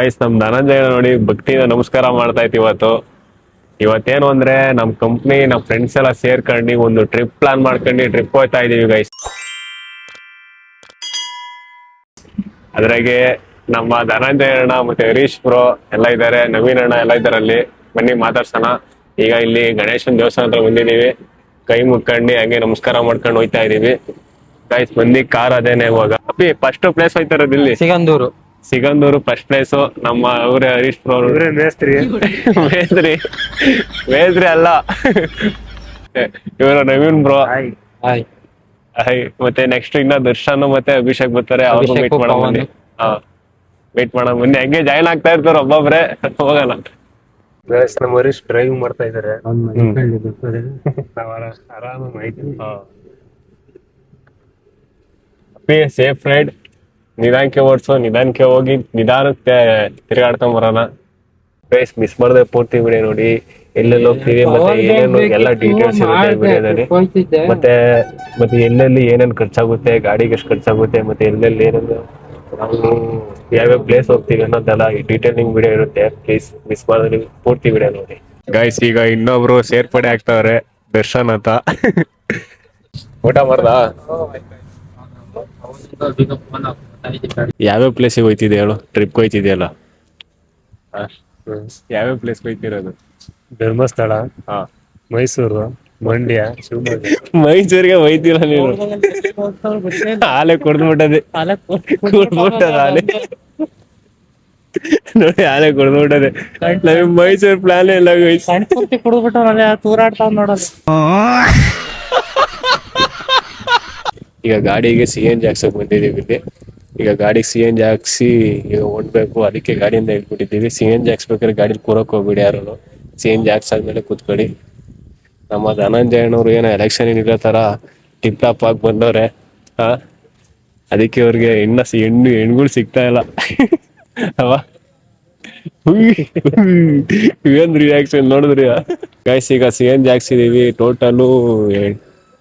Guys ನಮ್ ಧನಂಜಯ ನೋಡಿ ಭಕ್ತಿನ ನಮಸ್ಕಾರ ಮಾಡ್ತಾ ಇತ್ತು ಇವತ್ತೇನು ಅಂದ್ರೆ ನಮ್ ಕಂಪ್ನಿ ನಮ್ ಫ್ರೆಂಡ್ಸ್ ಎಲ್ಲ ಸೇರ್ಕೊಂಡು ಒಂದು ಟ್ರಿಪ್ ಪ್ಲಾನ್ ಮಾಡ್ಕೊಂಡು ಟ್ರಿಪ್ ಹೋಗ್ತಾ ಇದೀವಿ ಗೈಸ್. ಅದ್ರಾಗೆ ನಮ್ಮ ಧನಂಜಯ ಅಣ್ಣ ಮತ್ತೆ ಹರೀಶ್ ಬ್ರೋ ಎಲ್ಲ ಇದ್ದಾರೆ, ನವೀನ್ ಅಣ್ಣ ಎಲ್ಲ ಇದ್ದಾರೆ. ಅಲ್ಲಿ ಬನ್ನಿ ಮಾತಾಡ್ಸೋಣ. ಈಗ ಇಲ್ಲಿ ಗಣೇಶನ್ ದೇವಸ್ಥಾನ ಹತ್ರ ಬಂದಿದೀವಿ, ಕೈ ಮುಕ್ಕೊಂಡು ಹಂಗೆ ನಮಸ್ಕಾರ ಮಾಡ್ಕೊಂಡು ಹೋಗ್ತಾ ಇದೀವಿ ಗೈಸ್. ಬಂದಿ ಕಾರ್ ಅದೇನೆ. ಇವಾಗ ಅಪ್ಪಿ ಫಸ್ಟ್ ಪ್ಲೇಸ್ ಹೋಯ್ತಾ ಇರೋದು ಇಲ್ಲಿ ಸಿಗಂದೂರು ಫಸ್ಟ್ ಪ್ಲೇಸ್. ನಮ್ಮ ಅವ್ರೆ ಹರೀಶ್ ಬ್ರೋ ಮೇಸ್ತ್ರಿ ಅಲ್ಲ ಇವರು ನವೀನ್ ಬ್ರೋ. ಮತ್ತೆ ನೆಕ್ಸ್ಟ್ ಇನ್ನ ದರ್ಶನ್ ಮತ್ತೆ ಅಭಿಷೇಕ್ ಬರ್ತಾರೆ, ಅವ್ರು ವೇಟ್ ಮಾಡೋಣ ಬನ್ನಿ. ವೇಟ್ ಮಾಡೋಣ ಬನ್ನಿ, ಹಂಗೆ ಜಾಯ್ನ್ ಆಗ್ತಾ ಇರ್ತಾರೆ ಒಬ್ಬೊಬ್ರೆ. ಹೋಗೋಣ. ನಮ್ಮ ಹರೀಶ್ ಡ್ರೈವಿಂಗ್ ಮಾಡ್ತಾ ಇದಾರೆ, ಸೇಫ್ ರೈಡ್. ನಿಧಾನಕ್ಕೆ ಓಡಿಸೋ, ನಿಧಾನಕ್ಕೆ ಹೋಗಿ ನಿಧಾನಕ್ಕೆ ತಿರುಗಾಡ್ಕೊಂಡ್ ಬರೋಣ. ಬೇಸ್ ಮಿಸ್ ಮಾಡದೆ ಪೂರ್ತಿ ವಿಡಿಯೋ ನೋಡಿ. ಎಲ್ಲೆಲ್ಲಿ ಹೋಗ್ತೀವಿ ಮತ್ತೆ ಏನೇನು ಎಲ್ಲ ಡೀಟೇಲ್ಸ್ ಇರುತ್ತೆ ವಿಡಿಯೋದಲ್ಲಿ. ಮತ್ತೆ ಎಲ್ಲೆಲ್ಲಿ ಏನೇನು ಖರ್ಚಾಗುತ್ತೆ, ಗಾಡಿಗೆ ಎಷ್ಟು ಖರ್ಚಾಗುತ್ತೆ, ಮತ್ತೆ ಎಲ್ಲೆಲ್ಲಿ ಏನೇನು ನಾವು ಯಾವ್ಯಾವ ಪ್ಲೇಸ್ ಹೋಗ್ತೀವಿ ಅನ್ನೋದೆಲ್ಲ ಈ ಡೀಟೇಲಿಂಗ್ ವಿಡಿಯೋ ಇರುತ್ತೆ. ಪ್ಲೀಸ್ ಮಿಸ್ ಮಾಡಿದ್ರೆ ಪೂರ್ತಿ ವಿಡಿಯೋ ನೋಡಿ ಗೈಸ್. ಈಗ ಇನ್ನೊಬ್ರು ಸೇರ್ಪಡೆ ಆಗ್ತಾವ್ರೆ, ದರ್ಶನ್ ಅಂತ. ಊಟ ಮಾಡ್ದ? ಯಾವ್ಯಾವ ಪ್ಲೇಸಿಗೆ ಹೋಯ್ತಿದೆ ಹೇಳು? ಟ್ರಿಪ್ ಹೋಯ್ತಿದೆಯಲ್ಲ, ಯಾವ್ಯಾವ ಪ್ಲೇಸ್ ಹೋಯ್ತಿರೋದು? ಧರ್ಮಸ್ಥಳ, ಮೈಸೂರು, ಮಂಡ್ಯ, ಶಿವಮೊಗ್ಗ. ಮೈಸೂರಿಗೆ ಹೋಯ್ತಿಲ್ಲ ನೀನು? ಹಾಲೆ ಕುಡ್ದ್ಬಿಟ್ಟದೆ ಹಾಲೆ ನೋಡಿ, ಹಾಲೆ ಕುಡ್ದ್ಬಿಟ್ಟದೆ. ನಮಗೆ ಮೈಸೂರು ಪ್ಲಾನ್ ಎಲ್ಲ ತೂರಾಡ್ತಾವ್ ನೋಡೋದು. ಈಗ ಗಾಡಿಗೆ CNG ಹಾಕ್ಸಕ್ ಬಂದಿದ್ದೀವಿ ಇಲ್ಲಿ. ಈಗ ಗಾಡಿಗೆ CNG ಹಾಕ್ಸಿ ಈಗ ಹೊಡ್ಬೇಕು, ಅದಕ್ಕೆ ಗಾಡಿಯಿಂದ ಇಟ್ಬಿಟ್ಟಿದ್ದೀವಿ. CNG ಹಾಕ್ಸ್ಬೇಕಾದ್ರೆ ಗಾಡಿಲಿ ಕೂರಕ್ ಹೋಗ್ಬಿಡಿ ಯಾರು. CNG ಹಾಕ್ಸಾದ್ಮೇಲೆ ಕೂತ್ಕೊಳ್ಳಿ. ನಮ್ಮ ಧನಂಜಯನವ್ರು ಏನೋ ಎಲೆಕ್ಷನ್ ಇರೋ ತರ ಟಿಪ್ ಟಾಪ್ ಆಗಿ ಬಂದವ್ರೆ. ಅದಕ್ಕೆ ಅವ್ರಿಗೆ ಹೆಣ್ಗಳು ಸಿಗ್ತಾ ಇಲ್ಲ. ಅವ ಏನ್ ರಿಯಾಕ್ಷನ್ ನೋಡಿದ್ರಿ ಗೈಸ್? ಈಗ CNG ಹಾಕ್ಸಿದೀವಿ. ಟೋಟಲು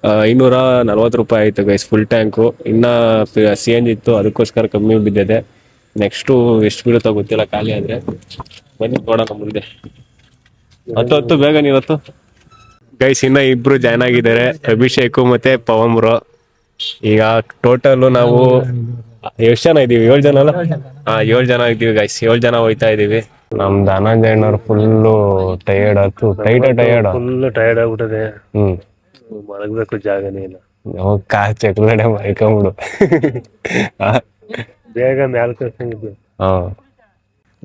540 ರೂಪಾಯಿ ಆಯ್ತು ಗೈಸ್, ಫುಲ್ ಟ್ಯಾಂಕು. ಇನ್ನ CNG ಇತ್ತು, ಅದಕ್ಕೋಸ್ಕರ ಕಮ್ಮಿ ಬಿದ್ದಿದೆ. ನೆಕ್ಸ್ಟು ಎಷ್ಟು ಬೀಳುತ್ತೋ ಗೊತ್ತಿಲ್ಲ, ಖಾಲಿ ಆದ್ರೆ ಬನ್ನಿ ನೋಡೋಣ ಮುಂದೆ. ಹತ್ತು ಬೇಗ ನೀವತ್ತು ಗೈಸ್. ಇನ್ನ ಇಬ್ರು ಜಾಯ್ನ್ ಆಗಿದ್ದಾರೆ, ಅಭಿಷೇಕ್ ಮತ್ತೆ ಪವನ್ ಬ್ರೋ. ಈಗ ಟೋಟಲ್ ನಾವು ಎಷ್ಟು ಜನ ಇದೀವಿ? 7 ಜನ ಅಲ್ಲ? 7 ಜನ ಇದ್ದೀವಿ ಗೈಸ್. 7 ಜನ ಹೋಯ್ತಾ ಇದೀವಿ. ನಮ್ ಧನಂಜಯನವ್ರು ಫುಲ್ಲು ಟಯರ್ಡ್ ಆಯ್ತು, ಫುಲ್ ಟಯರ್ಡ್ ಆಗ್ಬಿಟ್ಟದೆ. ಮಲಗ್ಬೇಕು, ಜಾಗನೇ ಇಲ್ಲ. ಚಕ್ಲಡೆ ಮೈಕೊಂಬಿಡು. ಬೇಗ ಮ್ಯಾಲ್ ಕಳ್ಸಂಗಿದ್ವಿ.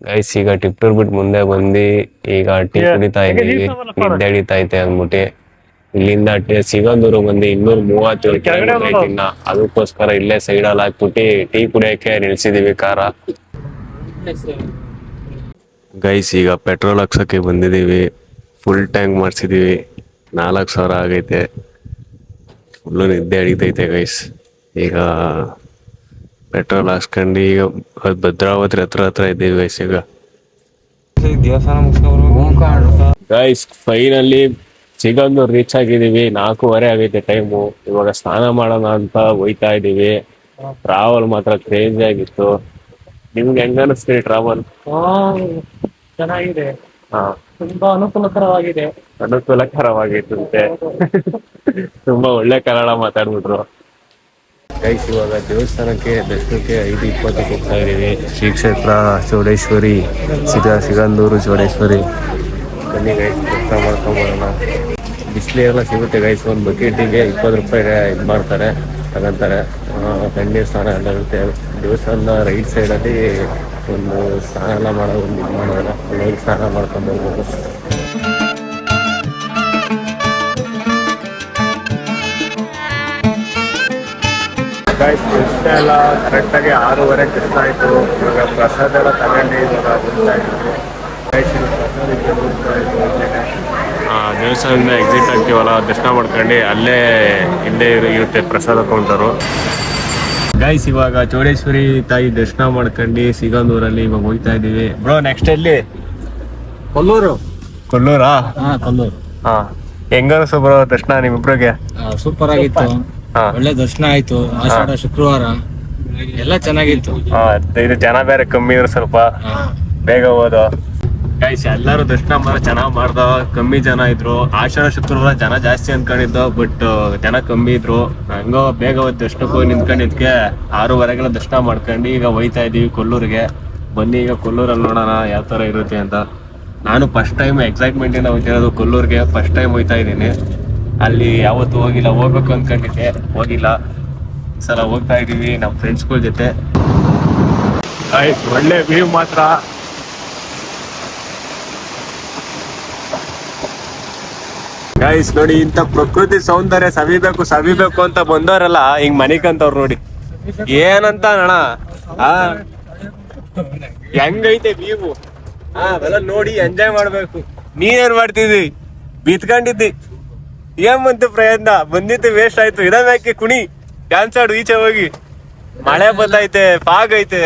ಗೈಸ್ ಈಗ ಟಿಪ್ಪರ್ ಬಿಟ್ಟು ಮುಂದೆ ಬಂದು ಈಗ ಟೀ ಕುಡಿತಾ ಇದೀವಿ. ನಿದ್ದೆ ಹಿಡಿತಾ ಐತೆ ಅಂದ್ಬಿಟ್ಟು ಇಲ್ಲಿಂದ ಸಿಗಂದೂರು ಬಂದು 237 ಕಿಲೋಮೀಟರ್ ಐತಿ. ಇನ್ನ ಅದಕ್ಕೋಸ್ಕರ ಇಲ್ಲೇ ಸೈಡಲ್ಲಿ ಹಾಕ್ಬಿಟ್ಟು ಟೀ ಕುಡಿಯಕ್ಕೆ ನಿಲ್ಸಿದೀವಿ ಕಾರ. ಗೈಸ್ ಈಗ ಪೆಟ್ರೋಲ್ ಹಾಕ್ಸಕ್ಕೆ ಬಂದಿದೀವಿ. Full tank ಮಾಡ್ಸಿದೀವಿ. 4,000 ಆಗೈತೆ. ಫುಲ್ಲು ನಿದ್ದೆ ಹಿಡಿತೈತೆ ಗೈಸ್. ಈಗ ಪೆಟ್ರೋಲ್ ಹಾಕ್ಸ್ಕೊಂಡು ಈಗ ಭದ್ರಾವತಿ ಹತ್ರ ಇದ್ದೀವಿ ಗೈಸ್. ಈಗ ಗೈಸ್ ಫೈನಲಿ ಸಿಗಂದೂರು ರೀಚ್ ಆಗಿದೀವಿ. 4:15 ಆಗೈತೆ ಟೈಮು. ಇವಾಗ ಸ್ನಾನ ಮಾಡೋಣ ಅಂತ ಹೋಯ್ತಾ ಇದೀವಿ. ಟ್ರಾವೆಲ್ ಮಾತ್ರ ಕ್ರೇಜ್ ಆಗಿತ್ತು. ನಿಮ್ಗೆ ಹೆಂಗ ಅನಿಸ್ತೀರಿ ಟ್ರಾವೆಲ್? ಚೆನ್ನಾಗಿದೆ, ತುಂಬಾ ಅನುಕೂಲಕರವಾಗಿತ್ತಂತೆ. ತುಂಬಾ ಒಳ್ಳೆ ಕನ್ನಡ ಮಾತಾಡ್ಬಿಟ್ರು ಗೈಸ್. ಇವಾಗ ದೇವಸ್ಥಾನಕ್ಕೆ ದರ್ಶನಕ್ಕೆ 5:20 ಹೋಗ್ತಾ ಇದೀವಿ. ಶ್ರೀ ಕ್ಷೇತ್ರ ಚೌಡೇಶ್ವರಿ, ಸಿಗಂದೂರು ಚೌಡೇಶ್ವರಿ. ಬನ್ನಿ ಗೈಸ್, ದರ್ಶನ ಮಾಡ್ಕೊಂಬರೋಣ. ಬಿಸಿಲು ಎಲ್ಲ ಸಿಗುತ್ತೆ ಗೈಸ್. ಒಂದು ಬಕೆಟಿಗೆ 20 ರೂಪಾಯಿ ಇದು ಮಾಡ್ತಾರೆ, ತಗೊಂತಾರೆ. ತಣ್ಣೀರು ಸ್ನಾನ ಎಲ್ಲ ಇರುತ್ತೆ. ದೇವಸ್ಥಾನದ ರೈಟ್ ಸೈಡಲ್ಲಿ ಒಂದು ಸ್ನಾನ ಎಲ್ಲ ಮಾಡೋದು, ಒಂದು ಇದು ಮಾಡೋಲ್ಲ, ಅಲ್ಲಿ ಸ್ನಾನ ಮಾಡ್ಕೊಂಡ್ಬರ್ಬೋದು. ದರ್ಶನ ಎಲ್ಲ ಕರೆಕ್ಟಾಗಿ 6:15 ದರ್ಶನ ಆಯಿತು. ಇವಾಗ ಪ್ರಸಾದ ಎಲ್ಲ ತಗೊಂಡು ಇವಾಗ ಬರ್ತಾ ಇದ್ದೀವಿ. ದೇವಸ್ಥಾನದಿಂದ ಎಕ್ಸಿಟ್ ಆಗ್ತೀವಲ್ಲ, ದರ್ಶನ ಮಾಡ್ಕೊಂಡು ಅಲ್ಲೇ ಇಲ್ಲೇ ಇರುತ್ತೆ ಪ್ರಸಾದ ಕೌಂಟರು. ಗೈಸ್ ಇವಾಗ ಚೌಡೇಶ್ವರಿ ತಾಯಿ ದರ್ಶನ ಮಾಡ್ಕೊಂಡು ಸಿಗಂದೂರಲ್ಲಿ ಇವಾಗ ಹೋಗ್ತಾ ಇದೀವಿ. ಬ್ರೋ ನೆಕ್ಸ್ಟ್ ಎಲ್ಲಿ? ಕೊಲ್ಲೂರಾ? ಕೊಲ್ಲೂರು. ಹೆಂಗನ್ಸು ಬ್ರೋ ದರ್ಶನ ನಿಮ್ಮಿಬ್ರಿಗೆ? ಸೂಪರ್ ಆಗಿತ್ತು, ಒಳ್ಳೆ ದರ್ಶನ ಆಯ್ತು. ಆಷಾಢ ಶುಕ್ರವಾರ ಎಲ್ಲ ಚೆನ್ನಾಗಿತ್ತು. ಇದು ಜನ ಬೇರೆ ಕಮ್ಮಿ ಇದ್ರು ಸ್ವಲ್ಪ. ಬೇಗ ಹೋದ. ಗೈಸ್ ಎಲ್ಲರೂ ದರ್ಶನ ಚೆನ್ನಾಗ್ ಮಾಡ್ದ. ಕಮ್ಮಿ ಜನ ಇದ್ರು. ಆಷಾಢ ಶುಕ್ರವಾರ ಜನ ಜಾಸ್ತಿ ಅನ್ಕೊಂಡಿದ್ದು, ಬಟ್ ಜನ ಕಮ್ಮಿ ಇದ್ರು. ಹಂಗೋ ಬೇಗ ಹೋದ್ ದರ್ಶನಕ್ಕೆ ಹೋಗಿ ನಿಂತ್ಕೊಂಡಿದ್ಕೆ 6:30 ದರ್ಶನ ಮಾಡ್ಕೊಂಡು ಈಗ ಹೋಯ್ತಾ ಇದೀವಿ ಕೊಲ್ಲೂರಿಗೆ. ಬನ್ನಿ ಈಗ ಕೊಲ್ಲೂರಲ್ಲಿ ನೋಡೋಣ ಯಾವ ತರ ಇರುತ್ತೆ ಅಂತ. ನಾನು ಫಸ್ಟ್ ಟೈಮ್ ಎಕ್ಸೈಟ್ಮೆಂಟ್ ಇಂದ ಹೋಗ್ತಿರೋದು ಕೊಲ್ಲೂರ್ಗೆ. ಫಸ್ಟ್ ಟೈಮ್ ಹೋಯ್ತಾ ಇದ್ದೀನಿ. ಅಲ್ಲಿ ಯಾವತ್ತು ಹೋಗಿಲ್ಲ, ಹೋಗ್ಬೇಕು ಅನ್ಕೊಂಡಿದ್ದೆ, ಹೋಗಿಲ್ಲ. ಈ ಸಲ ಹೋಗ್ತಾ ಇದೀವಿ ನಮ್ಮ ಫ್ರೆಂಡ್ಸ್ಗಳ ಜೊತೆ. ಒಳ್ಳೆ ವ್ಯೂ ಮಾತ್ರ. ಗೈಸ್ ನೋಡಿ, ಇಂಥ ಪ್ರಕೃತಿ ಸೌಂದರ್ಯ ಸವಿಬೇಕು ಅಂತ ಬಂದವರಲ್ಲ ಹಿಂಗ್ ಮನಿಕಂತವ್ರು ನೋಡಿ. ಏನಂತ ಅಣ್ಣ, ಹೆಂಗೈತೆ ವ್ಯೂ. ಅವೆಲ್ಲ ನೋಡಿ ಎಂಜಾಯ್ ಮಾಡ್ಬೇಕು. ನೀನೇನ್ ಮಾಡ್ತಿದ್ದಿ? ಬಿತ್ಕೊಂಡಿದ್ದಿ. ಏನ್ ಬಂತು ಪ್ರಯತ್ನ? ಬಂದಿತ್ತು ವೇಸ್ಟ್ ಆಯ್ತು. ಇದಕ್ಕೆ ಕುಣಿ ಡ್ಯಾನ್ಸ್ ಆಡು ಈಚೆ ಹೋಗಿ. ಮಳೆ ಬಂದೈತೆ, ಫಾಗ್ ಐತೆ.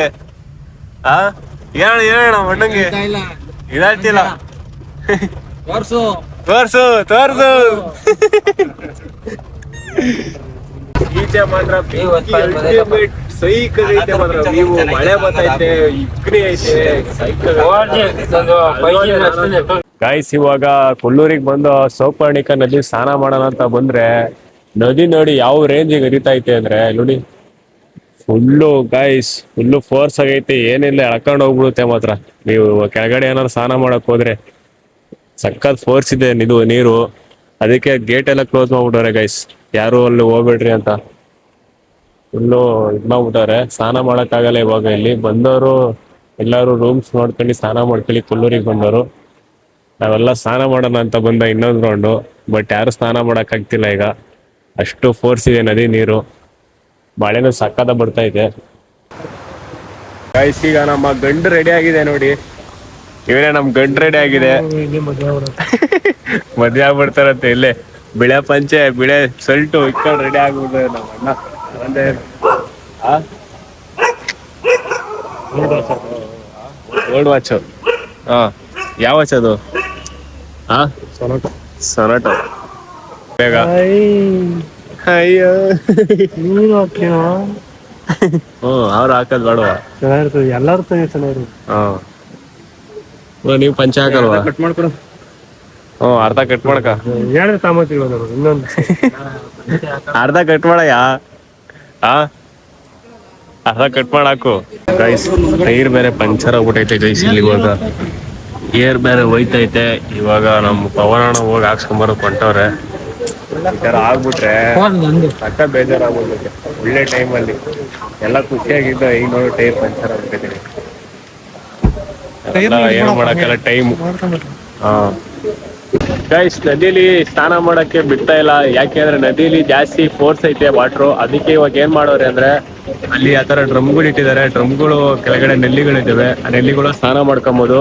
ಏನ ಮಣ್ಣಂಗೆ ಇದಾಗ್ತಿಲ್ಲ. ತೋರ್ಸು ಈಚೆ ಮಾತ್ರ ಸೈಕಲ್ ಐತೆ ಮಾತ್ರ. ನೀವು ಮಳೆ ಬರ್ತೈತೆ, ಇಕ್ರಿ ಐತೆ, ಸೈಕಲ್. ಗಾಯ್ಸ್ ಇವಾಗ ಕೊಲ್ಲೂರಿಗೆ ಬಂದು ಸೌಪರ್ಣಿಕ ನದಿ ಸ್ನಾನ ಮಾಡೋಣ ಅಂತ ಬಂದ್ರೆ, ನದಿ ನೋಡಿ ಯಾವ ರೇಂಜಿಗೆ ಹರಿತೈತೆ ಅಂದ್ರೆ ನೋಡಿ. ಫುಲ್ಲು ಫೋರ್ಸ್ ಆಗೈತೆ. ಏನಿಲ್ಲ ಎಳ್ಕೊಂಡು ಹೋಗ್ಬಿಡುತ್ತೆ ಮಾತ್ರ. ನೀವು ಕೆಳಗಡೆ ಏನಾದ್ರು ಸ್ನಾನ ಮಾಡಕ್ ಹೋದ್ರೆ ಸಖತ್ ಫೋರ್ಸ್ ಇದೆ ಇದು ನೀರು. ಅದಕ್ಕೆ ಗೇಟ್ ಎಲ್ಲ ಕ್ಲೋಸ್ ಮಾಡ್ಬಿಟ್ಟವ್ರೆ ಗೈಸ್, ಯಾರು ಅಲ್ಲಿ ಹೋಗ್ಬೇಡ್ರಿ ಅಂತ. ಫುಲ್ಲು ಇದ್ ಮಾಡ್ಬಿಟ್ಟವ್ರೆ. ಸ್ನಾನ ಮಾಡಕ್ ಆಗಲ್ಲ ಇವಾಗ. ಇಲ್ಲಿ ಬಂದವರು ಎಲ್ಲಾರು ರೂಮ್ಸ್ ನೋಡ್ಕೊಂಡು ಸ್ನಾನ ಮಾಡ್ಕೊಳ್ಳಿ. ಕೊಲ್ಲೂರಿಗೆ ಬಂದವರು ನಾವೆಲ್ಲ ಸ್ನಾನ ಮಾಡೋಣ ಅಂತ ಬಂದ ಇನ್ನೊಂದು ರೌಂಡು, ಬಟ್ ಯಾರು ಸ್ನಾನ ಮಾಡಕ್ ಆಗ್ತಿಲ್ಲ ಈಗ. ಅಷ್ಟು ಫೋರ್ಸ್ ಇದೆ ನದಿ ನೀರು. ಮಳೆನೂ ಸಕ್ಕತ್ತ ಬರ್ತಾ ಇದೆ ಗೈಸ್. ಈಗ ನಮ್ಮ ಗಂಡು ರೆಡಿ ಆಗಿದೆ ನೋಡಿ. ಇವರೇ ನಮ್ ಗಂಡು ರೆಡಿ ಆಗಿದೆ. ಮದ್ವೆ ಆಗ್ಬಿಡ್ತಾರಂತೆ ಇಲ್ಲೇ. ಬಿಳೆ ಪಂಚೆ, ಬಿಳೆ ಸಲ್ಟು ಇಟ್ಕೊಂಡು ರೆಡಿ ಆಗ್ಬಿಡ್ತಾರೆ ನಮ್ಮ ಅಣ್ಣ. Old watch. ಯಾವ ವಾಚ್ ಅದು? ಸೊನಾಟೋ. ಬೇಗ ಅಯ್ಯೋ. ಅವ್ರು ಹಾಕದ್ ಬೇಡವಾ? ಎಲ್ಲಾರು ಚೆನ್ನಾಗಿರುತ್ತೆ. ನೀವು ಪಂಚೆ ಹಾಕಲ್ವಾ? ಕಟ್ ಮಾಡ್ಕೊಡು. ಅರ್ಧ ಕಟ್ ಮಾಡಕ. ಹೇಳಿದ್ರೆ ತಾಮತಿ ಇನ್ನೊಂದು ಅರ್ಧ ಕಟ್ ಮಾಡಯ್ಯ. ಅರ್ಧ ಕಟ್ ಮಾಡಾಕು. ಗೈಸ್ ಟೈರ್ ಬೇರೆ ಪಂಚರ್ ಆಗ್ಬಿಟ್ಟೈತೆ ಗೈಸ್. ಇಲ್ಲಿ ಇವಾಗ ಏರ್ ಬೇರೆ ಹೋಯ್ತೈತೆ. ಇವಾಗ ನಮ್ಮ ಪವನಣ್ಣ ಹೋಗಿ ಹಾಕ್ಸ್ಕೊಂಬರಕ್ ಹೊಂಟವ್ರೆ. ಈ ತರ ಆಗ್ಬಿಟ್ರೆ ಸಕ್ಕ ಬೇಜಾರಾಗ್ಬಿಡ್ತೈತೆ. ಒಳ್ಳೆ ಟೈಮಲ್ಲಿ ಎಲ್ಲ ಖುಷಿಯಾಗಿದ್ದ, ಈಗ ನೋಡಿ ಟೈರ್ ಪಂಚರ್ ಆಗ್ಬಿಟ್ಟಿದ್ದೀನಿ. ಏನು ಮಾಡಕ್ಕೆಲ್ಲ ಟೈಮ್. ಗೈಸ್ ನದಿಲಿ ಸ್ನಾನ ಮಾಡಕ್ಕೆ ಬಿಡ್ತಾ ಇಲ್ಲ. ಯಾಕೆಂದ್ರೆ ನದಿಲಿ ಜಾಸ್ತಿ ಫೋರ್ಸ್ ಐತೆ ವಾಟ್ರು. ಅದಕ್ಕೆ ಇವಾಗ ಏನ್ ಮಾಡೋರೆ ಅಂದ್ರೆ, ಅಲ್ಲಿ ಆ ತರ ಡ್ರಮ್ಗಳು ಇಟ್ಟಿದ್ದಾರೆ. ಡ್ರಮ್ಗಳು ಕೆಳಗಡೆ ನೆಲ್ಲಿಗಳಿದ್ದಾವೆ. ಆ ನೆಲ್ಲಿಗಳು ಸ್ನಾನ ಮಾಡ್ಕೊಬೋದು.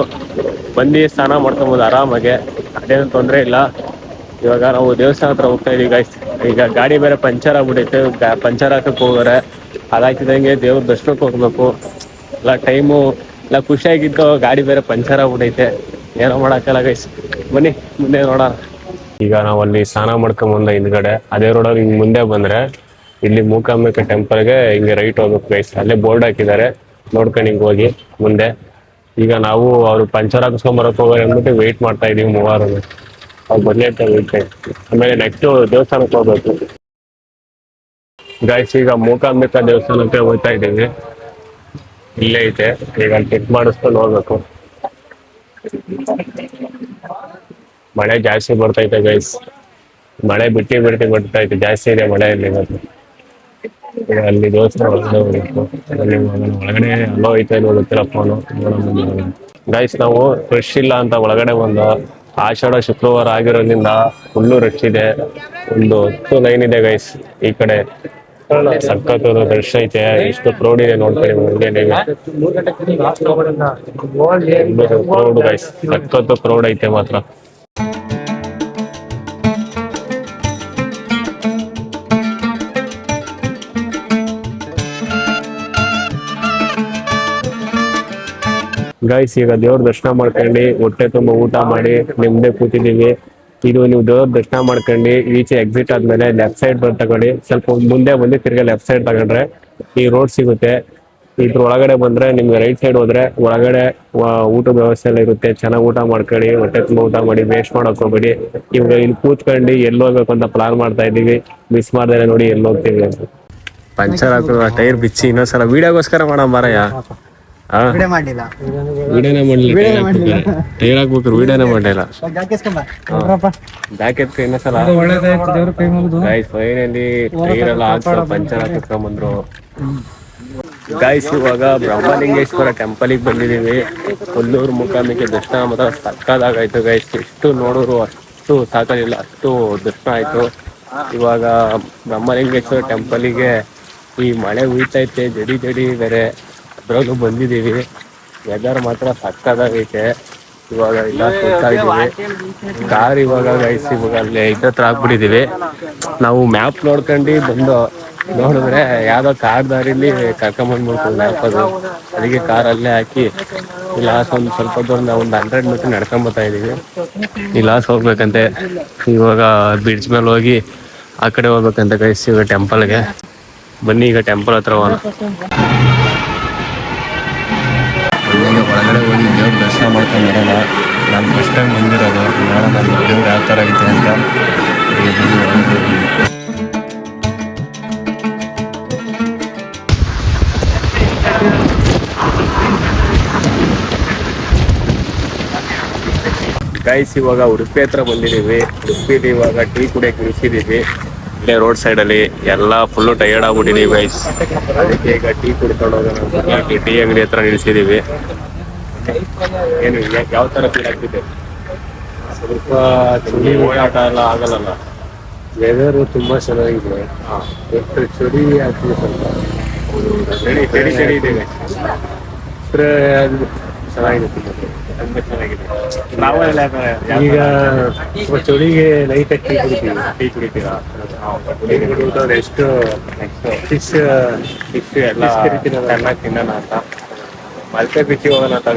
ಬಂದು ಸ್ನಾನ ಮಾಡ್ಕೊಬೋದು ಆರಾಮಾಗೆ, ಅದೇನು ತೊಂದರೆ ಇಲ್ಲ. ಇವಾಗ ನಾವು ದೇವಸ್ಥಾನ ಹತ್ರ ಹೋಗ್ತಾ ಇದೀವಿ ಗೈಸ್. ಈಗ ಗಾಡಿ ಬೇರೆ ಪಂಚರ್ ಆಗ್ಬಿಟ್ಟೈತೆ. ಪಂಚರ್ ಹಾಕಕ್ ಹೋಗೋರೆ. ಅದಾಕಿದಂಗೆ ದೇವ್ರ ದರ್ಶನಕ್ಕೆ ಹೋಗ್ಬೇಕು. ಎಲ್ಲ ಟೈಮು ಎಲ್ಲ ಖುಷಿಯಾಗಿದ್ದು, ಗಾಡಿ ಬೇರೆ ಪಂಚರ್ ಆಗ್ಬಿಟ್ಟೈತೆ. ಏನೋ ಮಾಡಕ್ಕಲ್ಲ ಗೈಸ್. ಬನ್ನಿ ಮುಂದೆ ನೋಡೋಣ. ಈಗ ನಾವು ಅಲ್ಲಿ ಸ್ನಾನ ಮಾಡ್ಕೊಂಡ್ ಹಿಂದ್ಗಡೆ ಅದೇ ರೋಡಲ್ಲಿ ಹಿಂಗ್ ಮುಂದೆ ಬಂದ್ರೆ ಇಲ್ಲಿ ಮೂಕಾಂಬಿಕಾ ಟೆಂಪಲ್ಗೆ ಹಿಂಗೆ ರೈಟ್ ಹೋಗ್ಬೇಕು ಗೈಸ್. ಅಲ್ಲೇ ಬೋರ್ಡ್ ಹಾಕಿದ್ದಾರೆ, ನೋಡ್ಕೊಂಡು ಹಿಂಗ್ ಹೋಗಿ ಮುಂದೆ. ಈಗ ನಾವು ಅವ್ರು ಪಂಚರ್ ಹಾಕಿಸ್ಕೊಂಡ್ ಬರಕ್ ಹೋಗೋರು ಅಂದ್ಬಿಟ್ಟು ವೆಯ್ಟ್ ಮಾಡ್ತಾ ಇದೀವಿ ಮೂವರು. ಅವ್ರು ಬರ್ಲಿ ಅಂತ ವೆಯ್ಟ್. ಆಮೇಲೆ ನೆಕ್ಸ್ಟ್ ದೇವಸ್ಥಾನಕ್ಕೆ ಹೋಗ್ಬೇಕು ಗೈಸ್. ಈಗ ಮೂಕಾಂಬಿಕಾ ದೇವಸ್ಥಾನಕ್ಕೆ ಹೋಗ್ತಾ ಇದ್ದೀವಿ. ಇಲ್ಲೇ ಐತೆ. ಈಗ ಅಲ್ಲಿ ಚೆಕ್ ಮಾಡಿಸ್ಕೊಂಡು ಹೋಗ್ಬೇಕು. ಮಳೆ ಜಾಸ್ತಿ ಬರ್ತೈತೆ ಗೈಸ್. ಮಳೆ ಬಿಟ್ಟಿ ಬರ್ತೈತೆ. ಜಾಸ್ತಿ ಇದೆ ಮಳೆ ಇಲ್ಲಿ ಇವತ್ತು. ಅಲ್ಲಿ ದೇವಸ್ಥಾನ ಒಳಗಡೆ ಅಲ್ಲೋ ಐತೆ ಗೊತ್ತಿಲ್ಲ ಫೋನು. ಗೈಸ್ ನಾವು ಫ್ರೆಶ್ ಇಲ್ಲ ಅಂತ ಒಳಗಡೆ ಬಂದು, ಆಷಾಢ ಶುಕ್ರವಾರ ಆಗಿರೋದ್ರಿಂದ ಫುಲ್ಲು ರಶ್ ಇದೆ. ಒಂದು 10 ಲೈನ್ ಇದೆ ಗೈಸ್. ಈ ಕಡೆ ಸಖತ್ ರಶ್ ಐತೆ. ಇಷ್ಟು ಕ್ರೌಡ್ ಇದೆ ನೋಡ್ಕೊಳ್ಳಿ. ಕ್ರೌಡ್ ಗೈಸ್, ಸಖತ್ ಕ್ರೌಡ್ ಐತೆ ಮಾತ್ರ. ಗೈಸ್ ಈಗ ದೇವ್ರ ದರ್ಶನ ಮಾಡ್ಕೊಂಡು ಹೊಟ್ಟೆ ತುಂಬ ಊಟ ಮಾಡಿ ನಿಮ್ದೆ ಕೂತಿದೀವಿ. ಇದು ನೀವು ದೇವ್ರ ದರ್ಶನ ಮಾಡ್ಕೊಂಡು ಈಚೆ ಎಕ್ಸಿಟ್ ಆದ್ಮೇಲೆ ಲೆಫ್ಟ್ ಸೈಡ್ ಬಂದು ತಗೊಳ್ಳಿ. ಸ್ವಲ್ಪ ಮುಂದೆ ಬಂದು ತಿರ್ಗಾ ಲೆಫ್ಟ್ ಸೈಡ್ ತಗೊಂಡ್ರೆ ಈ ರೋಡ್ ಸಿಗುತ್ತೆ. ಇದ್ರ ಒಳಗಡೆ ಬಂದ್ರೆ ನಿಮ್ಗೆ ರೈಟ್ ಸೈಡ್ ಹೋದ್ರೆ ಒಳಗಡೆ ಊಟದ ವ್ಯವಸ್ಥೆ ಎಲ್ಲ ಇರುತ್ತೆ. ಚೆನ್ನಾಗಿ ಊಟ ಮಾಡ್ಕೊಳ್ಳಿ, ಹೊಟ್ಟೆ ತುಂಬ ಊಟ ಮಾಡಿ, ವೇಸ್ಟ್ ಮಾಡಕ್ ಹೋಗ್ಬೇಡಿ. ಇವಾಗ ಇಲ್ಲಿ ಕೂತ್ಕೊಂಡು ಎಲ್ಲಿ ಹೋಗ್ಬೇಕು ಅಂತ ಪ್ಲಾನ್ ಮಾಡ್ತಾ ಇದೀವಿ. ಮಿಸ್ ಮಾಡ್ದೇನೆ ನೋಡಿ ಎಲ್ಲಿ ಹೋಗ್ತೀವಿ ಅಂತ. ಪಂಚರ್ ಹಾಕೋ ಟೈರ್ ಬಿಚ್ಚಿ ಇನ್ನೊಂದ್ಸಲ ವಿಡಿಯೋಗೋಸ್ಕರ ಮಾಡೋ ಮಾರಯ್ಯ. ವಿಡಿಯೋನೇ ಮಾಡ್ಲಿಲ್ಲ, ಟೈರ್ ಹಾಕ್ಬೇಕು, ವಿಡಿಯೋನೇ ಮಾಡಿಲ್ಲ. ಬ್ಯಾಕ್ ಎತ್ಕ ಇನ್ನೊಂದ್ಸಲ. ಫೈನಲಿ ಟೈರ್ ಎಲ್ಲ ಹಾಕ್ಸ ಪಂಚರ್ ಹಾಕಿಸ್ಕೊಂಡ್ ಬಂದ್ರು. ಗೈಸ್ ಇವಾಗ ಬ್ರಹ್ಮಲಿಂಗೇಶ್ವರ ಟೆಂಪಲಿಗೆ ಬಂದಿದ್ದೀವಿ. ಕೊಲ್ಲೂರು ಮೂಕಾಂಬಿಕೆ ದರ್ಶನ ಮಾತ್ರ ಸಕ್ಕದಾಗಾಯ್ತು ಗೈಸ್. ಎಷ್ಟು ನೋಡೋರು ಅಷ್ಟು ಸಾಕಾಗಿಲ್ಲ, ಅಷ್ಟು ದರ್ಶನ ಆಯ್ತು. ಇವಾಗ ಬ್ರಹ್ಮಲಿಂಗೇಶ್ವರ ಟೆಂಪಲಿಗೆ ಈ ಮಳೆ ಹುಯ್ತೈತೆ, ಜಡಿ ಜಡಿ ಬೇರೆ, ಅದ್ರಲ್ಲೂ ಬಂದಿದ್ದೀವಿ. ವೆದರ್ ಮಾತ್ರ ಸಕ್ಕದಾಗೈತೆ. ಇವಾಗ ಇಲ್ಲ ಸುತ್ತಾ ಇದೀವಿ ಕಾರ್. ಇವಾಗ ಗೈಸ್ ಇವಾಗ ಅಲ್ಲಿ ಹತ್ರ ಹಾಕ್ಬಿಟ್ಟಿದೀವಿ. ನಾವು ಮ್ಯಾಪ್ ನೋಡ್ಕೊಂಡು ಬಂದು ನೋಡಿದ್ರೆ ಯಾವ್ದೋ ಕಾರ್ ದಾರಿಲಿ ಕರ್ಕೊಂಬಂದ್ಬಿಡ್ತು ಮ್ಯಾಪ್ ಅದು. ಅದಕ್ಕೆ ಕಾರ್ ಅಲ್ಲೇ ಹಾಕಿ ಲಾಸ್ ಒಂದು ಸ್ವಲ್ಪ ದೂರ ನಾವು ಒಂದು 100 ಮೀಟರ್ ನಡ್ಕೊಂಬತ್ತಾ ಇದೀವಿ. ಈ ಲಾಸ್ ಹೋಗ್ಬೇಕಂತೆ. ಇವಾಗ ಬ್ರಿಡ್ಜ್ ಮೇಲೆ ಹೋಗಿ ಆ ಕಡೆ ಹೋಗ್ಬೇಕಂತ ಗೈಸ್ ಇವಾಗ ಟೆಂಪಲ್ಗೆ. ಬನ್ನಿ ಈಗ ಟೆಂಪಲ್ ಹತ್ರ ಹೋಗೋಣ. ಒಳಗಡೆ ಹೋಗಿ ದೇವ್ರ ದರ್ಶನ ಮಾಡ್ಕೊಂಡು ಬರೋಣ. ನಾನು ಫಸ್ಟ್ ಟೈಮ್ ಬಂದಿರೋದು, ನೋಡೋಣ ನನ್ನ ದೇವ್ರು ಯಾವ ಥರ ಐತೆ ಅಂತ. ಗೈಸ್ ಇವಾಗ ಉಡುಪಿ ಹತ್ರ ಬಂದಿದ್ದೀವಿ. ಉಡುಪಿಲಿ ಇವಾಗ ಟೀ ಕುಡಿಯೋಕೆ ನಿಲ್ಸಿದ್ದೀವಿ. ಇಲ್ಲೇ ರೋಡ್ ಸೈಡಲ್ಲಿ ಎಲ್ಲ ಫುಲ್ಲು ಟಯರ್ಡ್ ಆಗ್ಬಿಟ್ಟಿದ್ದೀವಿ ಗೈಸ್. ಅದಕ್ಕೆ ಈಗ ಟೀ ಕುಡ್ಕೊಂಡು ಹೋಗೋಣ ಟೀ ಅಂಗಡಿ ಹತ್ರ ನಿಲ್ಸಿದ್ದೀವಿ. ಏನು ಯಾವ ಥರ ಫೀಲ್ ಆಗ್ತಿದೆ? ಸ್ವಲ್ಪ ಚಳಿ ಓಡಾಟ ಎಲ್ಲ ಆಗಲ್ಲ. ವೆದರು ತುಂಬ ಚೆನ್ನಾಗಿದೆ. ಎಷ್ಟು ಚಳಿ ಆಗ್ತಿದೆ, ಸ್ವಲ್ಪ ಚಳಿ ಇದೆ. ಚೆನ್ನಾಗಿದೆ, ತುಂಬ ಚೆನ್ನಾಗಿದೆ. ನಾವೆಲ್ಲ ಈಗ ಚಳಿಗೆ ಲೈಟ್ ಟೀ ಕುಡಿತೀರಾ? ಎಷ್ಟು ಫಿಶ್ ಎಲ್ಲ ಚೆನ್ನಾಗಿ ತಿನ್ನೋಣ ಅಂತ ಮಲ್ಪೆ ಬೀಚಿಗೆ ಹೋಗೋಣ ಅಂತ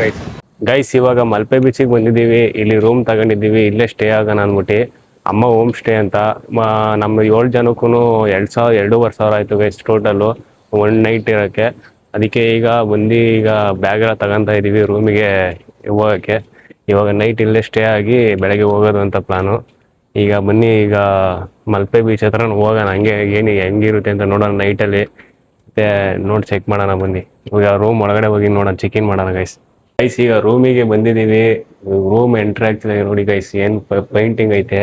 ಗೈಸ್. ಇವಾಗ ಮಲ್ಪೆ ಬೀಚಿಗೆ ಬಂದಿದ್ದೀವಿ. ಇಲ್ಲಿ ರೂಮ್ ತಗೊಂಡಿದ್ದೀವಿ, ಇಲ್ಲೇ ಸ್ಟೇ ಆಗೋಣ ಅಂದ್ಬಿಟ್ಟು. ಅಮ್ಮ ಹೋಮ್ ಸ್ಟೇ ಅಂತ. ನಮ್ಮ 7 ಜನಕ್ಕೂ 2,500 ಆಯಿತು ಗೈಸ್ ಟೋಟಲ್ಲು 1 ನೈಟ್ ಇರೋಕ್ಕೆ. ಅದಕ್ಕೆ ಈಗ ಈಗ ಬ್ಯಾಗ್ ಎಲ್ಲ ತಗೊತಾ ಇದ್ದೀವಿ ರೂಮಿಗೆ ಹೋಗೋಕ್ಕೆ. ಇವಾಗ ನೈಟ್ ಇಲ್ಲೇ ಸ್ಟೇ ಆಗಿ ಬೆಳಗ್ಗೆ ಹೋಗೋದು ಅಂತ ಪ್ಲಾನು. ಈಗ ಬನ್ನಿ ಈಗ ಮಲ್ಪೆ ಬೀಚ್ ಹತ್ರ ಹೋಗೋಣ. ಹಂಗೆ ಹೆಂಗಿರುತ್ತೆ ಅಂತ ನೋಡೋಣ ನೈಟಲ್ಲಿ. ಮತ್ತೆ ನೋಡಿ ಚೆಕ್ ಮಾಡೋಣ ಬನ್ನಿ. ಈಗ ರೂಮ್ ಒಳಗಡೆ ಹೋಗಿ ನೋಡೋಣ, ಚೆಕ್ ಇನ್ ಮಾಡೋಣ ಗೈಸ್. ಈಗ ರೂಮಿಗೆ ಬಂದಿದ್ದೀವಿ. ರೂಮ್ ಎಂಟ್ರಿ ಆಗ್ತಿದೆ ನೋಡಿ ಗೈಸ್. ಏನು ಪೈಂಟಿಂಗ್ ಐತೆ,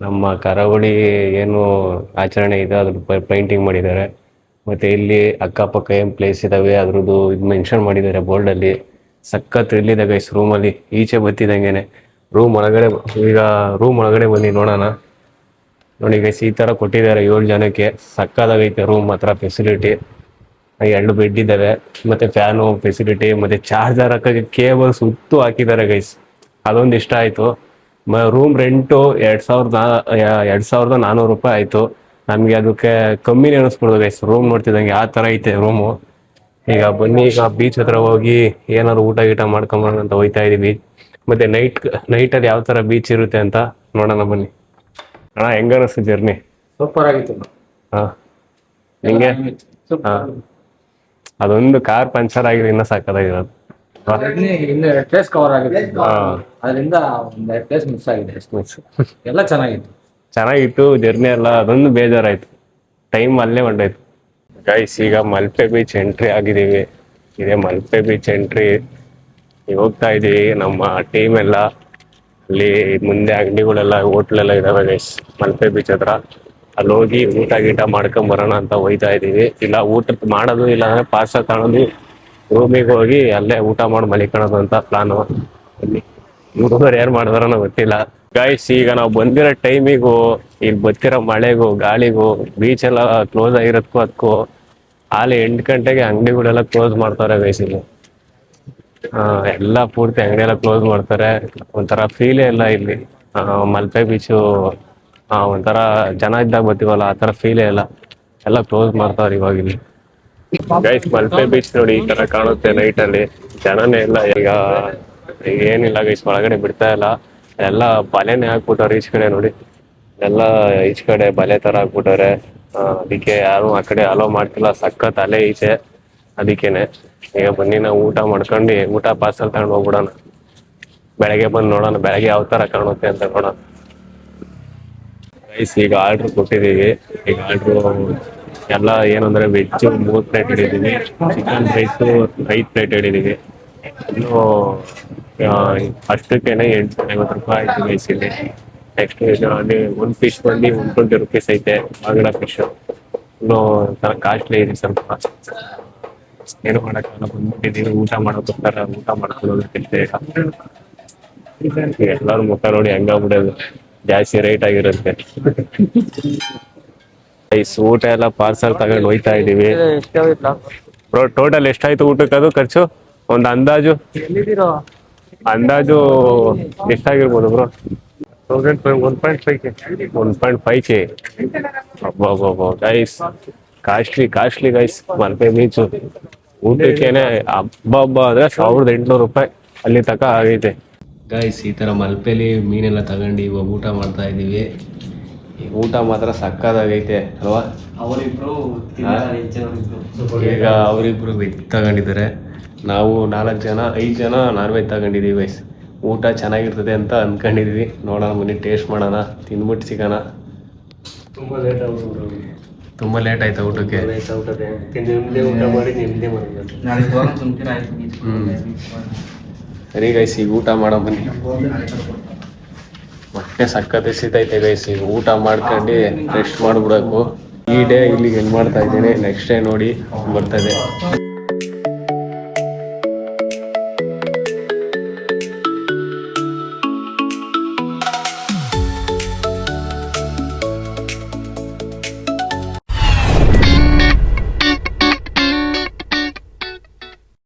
ನಮ್ಮ ಕರಾವಳಿ ಏನು ಆಚರಣೆ ಇದೆ ಅದ್ರ ಪೈಂಟಿಂಗ್ ಮಾಡಿದ್ದಾರೆ. ಮತ್ತು ಇಲ್ಲಿ ಅಕ್ಕಪಕ್ಕ ಏನು ಪ್ಲೇಸ್ ಇದ್ದಾವೆ ಅದ್ರದ್ದು ಇದು ಮೆನ್ಷನ್ ಮಾಡಿದ್ದಾರೆ ಬೋರ್ಡಲ್ಲಿ. ಸಖತ್ ಇಲ್ಲಿದೆ ಗೈಸ್ ರೂಮಲ್ಲಿ. ಈಚೆ ಬತ್ತಿದಂಗೆ ರೂಮ್ ಒಳಗಡೆ ಬನ್ನಿ ನೋಡೋಣ. ನೋಡಿ ಗೈಸ್ ಈ ಥರ ಕೊಟ್ಟಿದ್ದಾರೆ 7 ಜನಕ್ಕೆ. ಸಕ್ಕದಾಗೈತೆ ರೂಮ್ ಮಾತ್ರ ಫೆಸಿಲಿಟಿ. 2 ಬೆಡ್ ಇದ್ದಾವೆ, ಮತ್ತು ಫ್ಯಾನು ಫೆಸಿಲಿಟಿ, ಮತ್ತು ಚಾರ್ಜರ್ ಹಾಕೋಕ್ಕೆ ಕೇಬಲ್ ಸುತ್ತು ಹಾಕಿದ್ದಾರೆ ಗೈಸ್. ಅದೊಂದು ಇಷ್ಟ ಆಯಿತು. ರೂಮ್ ರೆಂಟು 2,400 ರೂಪಾಯಿ ಆಯಿತು. ನಮಗೆ ಅದಕ್ಕೆ ಕಮ್ಮಿನೇ ಅನ್ನಿಸ್ಬಿಡೋದು ಗೈಸ್ ರೂಮ್ ನೋಡ್ತಿದ್ದಂಗೆ. ಆ ಥರ ಐತೆ ರೂಮು. ಈಗ ಬನ್ನಿ ಈಗ ಬೀಚ್ ಹತ್ರ ಹೋಗಿ ಏನಾದ್ರು ಊಟ ಮಾಡ್ಕೊಂಬರೋಣ ಅಂತ ಹೋಗ್ತಾ ಇದ್ದೀವಿ. ಮತ್ತು ನೈಟಲ್ಲಿ ಯಾವ ಥರ ಬೀಚ್ ಇರುತ್ತೆ ಅಂತ ನೋಡೋಣ ಬನ್ನಿ. ಅಣ್ಣ ಹೆಂಗ ಅನಿಸ್ತು ಜರ್ನಿ? ಸೂಪರ್ ಆಗಿತ್ತು. ಹಾಂ ನಿಂಗೆ? ಹಾಂ ಅದೊಂದು ಕಾರ್ ಪಂಚರ್ ಆಗಿದೆ, ಇನ್ನೂ ಸಾಕಾಗಿರೋದು. ಇನ್ನು 2 ಪ್ಲೇಸ್ ಕವರ್ ಆಗಿದೆ, ಅದರಿಂದ ಒಂದು 2 ಪ್ಲೇಸ್ ಮಿಸ್ ಆಗಿದೆ. ಎಲ್ಲ ಚೆನ್ನಾಗಿತ್ತು ಜರ್ನಿ ಎಲ್ಲ. ಅದೊಂದು ಬೇಜಾರಾಯ್ತು, ಟೈಮ್ ಅಲ್ಲೇ ಹೊಂಟೋಯ್ತು ಗೈಸ್. ಈಗ ಮಲ್ಪೆ ಬೀಚ್ ಎಂಟ್ರಿ ಆಗಿದ್ದೀವಿ. ಇದೇ ಮಲ್ಪೆ ಬೀಚ್ ಎಂಟ್ರಿ. ಈಗ ಹೋಗ್ತಾ ಇದ್ದೀವಿ ನಮ್ಮ ಟೀಮ್ ಎಲ್ಲ. ಅಲ್ಲಿ ಮುಂದೆ ಅಂಗಡಿಗಳೆಲ್ಲ ಹೋಟ್ಲೆಲ್ಲ ಇದಾವೆ ಗೈಸ್ ಮಲ್ಪೆ ಬೀಚ್ ಹತ್ರ. ಅಲ್ಲಿ ಹೋಗಿ ಊಟ ಮಾಡ್ಕೊಂಬರೋಣ ಅಂತ ಹೋಗ್ತಾ ಇದ್ದೀವಿ. ಇಲ್ಲ ಊಟ ಮಾಡೋದು, ಇಲ್ಲ ಅಂದರೆ ಪಾರ್ಸಲ್ ತಗೊಳೋದು, ರೂಮಿಗೆ ಹೋಗಿ ಅಲ್ಲೇ ಊಟ ಮಾಡಿ ಮಲಿಕೊಳ್ಳೋದು ಅಂತ ಪ್ಲಾನು. ಅಲ್ಲಿ ಹುಡುಗರು ಏನು ಮಾಡಿದಾರೋ ಗೊತ್ತಿಲ್ಲ ಗೈಸ್. ಈಗ ನಾವು ಬಂದಿರೋ ಟೈಮಿಗೂ ಇಲ್ಲಿ ಬರ್ತಿರೋ ಮಳೆಗೂ ಗಾಳಿಗೂ ಬೀಚ್ ಎಲ್ಲ ಕ್ಲೋಸ್ ಆಗಿರೋದಕ್ಕೂ ಅದಕ್ಕೂ 8 ಗಂಟೆಗೆ ಅಂಗಡಿಗಳೆಲ್ಲ ಕ್ಲೋಸ್ ಮಾಡ್ತಾರೆ ಗೈಸ್ ಇಲ್ಲಿ. ಎಲ್ಲ ಪೂರ್ತಿ ಅಂಗಡಿ ಎಲ್ಲ ಕ್ಲೋಸ್ ಮಾಡ್ತಾರೆ. ಒಂಥರ ಫೀಲೇ ಇಲ್ಲ ಇಲ್ಲಿ. ಮಲ್ಪೆ ಬೀಚು ಒಂಥರ ಜನ ಇದ್ದಾಗ ಬರ್ತೀವಲ್ಲ ಆ ಥರ ಫೀಲೇ ಇಲ್ಲ. ಎಲ್ಲ ಕ್ಲೋಸ್ ಮಾಡ್ತಾರೆ ಇವಾಗ ಇಲ್ಲಿ ಗೈಸ್. ಮಲ್ಪೆ ಬೀಚ್ ನೋಡಿ ಈ ಥರ ಕಾಣುತ್ತೆ ನೈಟಲ್ಲಿ. ಜನನೇ ಇಲ್ಲ ಈಗ ಏನಿಲ್ಲ ಗೈಸ್, ಒಳಗಡೆ ಬಿಡ್ತಾ ಇಲ್ಲ. ಎಲ್ಲ ಬಲೆನೇ ಹಾಕ್ಬಿಟ್ಟವ್ರೆ ಈಚ್ ಕಡೆ ನೋಡಿ. ಎಲ್ಲ ಈಚ್ ಕಡೆ ಬಲೆ ಥರ ಹಾಕ್ಬಿಟ್ಟವ್ರೆ. ಅದಕ್ಕೆ ಯಾರು ಆ ಕಡೆ ಅಲೋ ಮಾಡ್ತಿಲ್ಲ. ಸಖತ್ ಅಲೆ ಈಚೆ. ಅದಕ್ಕೇನೆ ಈಗ ಬನ್ನಿ ನಾವು ಊಟ ಮಾಡ್ಕೊಂಡು ಊಟ ಪಾರ್ಸಲ್ ತಗೊಂಡು ಹೋಗ್ಬಿಡೋಣ. ಬೆಳಗ್ಗೆ ಬಂದು ನೋಡೋಣ ಬೆಳಗ್ಗೆ ಯಾವ ತರ ಕಾಣುತ್ತೆ ಅಂತ ನೋಡೋಣ. ರೈಸ್ ಈಗ ಆರ್ಡ್ರ್ ಕೊಟ್ಟಿದ್ದೀವಿ. ಈಗ ಆರ್ಡ್ರು ಎಲ್ಲ ಏನಂದ್ರೆ ವೆಜ್ 3 ಪ್ಲೇಟ್ ಹಿಡಿದೀವಿ, ಚಿಕನ್ ರೈಸು 5 ಪ್ಲೇಟ್ ಹಿಡಿದೀವಿ. ಇನ್ನು ಅಷ್ಟಕ್ಕೇನೆ 850 ರೂಪಾಯಿ ಆಯ್ತು ರೈಸ್ ಇಲ್ಲಿ. ನೆಕ್ಸ್ಟ್ ಅಲ್ಲಿ ಒಂದು ಫಿಶ್ ಬಂದು 120 rupees ಐತೆ ಬಾಗಡ ಫಿಶ್. ಇನ್ನು ಕಾಸ್ಟ್ಲಿ ಇದೆ ಸ್ವಲ್ಪ. ಏನು ಮಾಡೋಕ್ಕಾಗಲ್ಲ, ಬಂದ್ಬಿಟ್ಟಿದ್ದೀವಿ ಊಟ ಮಾಡೋಕ್ಕೋಸ್ಕರ ಊಟ ಮಾಡ್ಕೊಳ್ಳೋದಕ್ಕೆ. ಎಲ್ಲರೂ ಮುಖ ನೋಡಿ ಹಂಗಾಗ್ಬಿಡೋದು, ಜಾಸ್ತಿ ರೇಟ್ ಆಗಿರುತ್ತೆ. ಊಟ ಎಲ್ಲ ಪಾರ್ಸಲ್ ತಗೊಂಡು ಹೋಯ್ತಾ ಇದೀವಿ. ಟೋಟಲ್ ಎಷ್ಟಾಯ್ತು ಊಟಕ್ಕೆ ಅದು ಖರ್ಚು? ಒಂದು ಅಂದಾಜು ಎಷ್ಟಾಗಿರ್ಬೋದು bro? 1.5K. Guys costly guys. Malpe beach ಊಟಕ್ಕೇನೆ ಹಬ್ಬ ಅಂದ್ರೆ 1800 ರೂಪಾಯಿ ಅಲ್ಲಿ ತಕ ಆಗೈತೆ ಗೈಸ್. ಈ ತರ ಮಲ್ಪೆಲಿ ಮೀನೆಲ್ಲ ತಗೊಂಡು ಇವಾಗ ಊಟ ಮಾಡ್ತಾ ಇದೀವಿ. ಊಟ ಮಾತ್ರ ಸಕ್ಕದಾಗೈತೆ ಅಲ್ವಾ? ಈಗ ಅವರಿಬ್ರು ವೆಜ್ ತಗೊಂಡಿದ್ದಾರೆ, ನಾವು 5 ಜನ ನಾನ್ ವೆಜ್ ತಗೊಂಡಿದೀವಿ ಗೈಸ್. ಊಟ ಚೆನ್ನಾಗಿರ್ತದೆ ಅಂತ ಅನ್ಕೊಂಡಿದೀವಿ. ನೋಡೋಣ ಬನ್ನಿ ಟೇಸ್ಟ್ ಮಾಡೋಣ, ತಿಂದ್ಬಿಟ್ಟು ಸಿಗೋಣ. ತುಂಬಾ ಲೇಟ್ ಆಯ್ತಾ ಊಟಕ್ಕೆ? ಊಟ ಮಾಡಿ ನಿಮ್ದೇ ಸರಿ ಗೈಸ್, ಈಗ ಊಟ ಮಾಡೋ ಬನ್ನಿ. ಹೊಟ್ಟೆ ಸಕ್ಕತ್ ಎಸಿತೈತೆ ಗೈಸ್. ಈಗ ಊಟ ಮಾಡ್ಕೊಂಡು ರೆಸ್ಟ್ ಮಾಡ್ಬಿಡಬೇಕು. ಈ ಡೇ ಇಲ್ಲಿಗೆ ಎಂಡ್ ಮಾಡ್ತಾ ಇದ್ದೀನಿ. ನೆಕ್ಸ್ಟ್ ಡೇ ನೋಡಿ ಬರ್ತದೆ.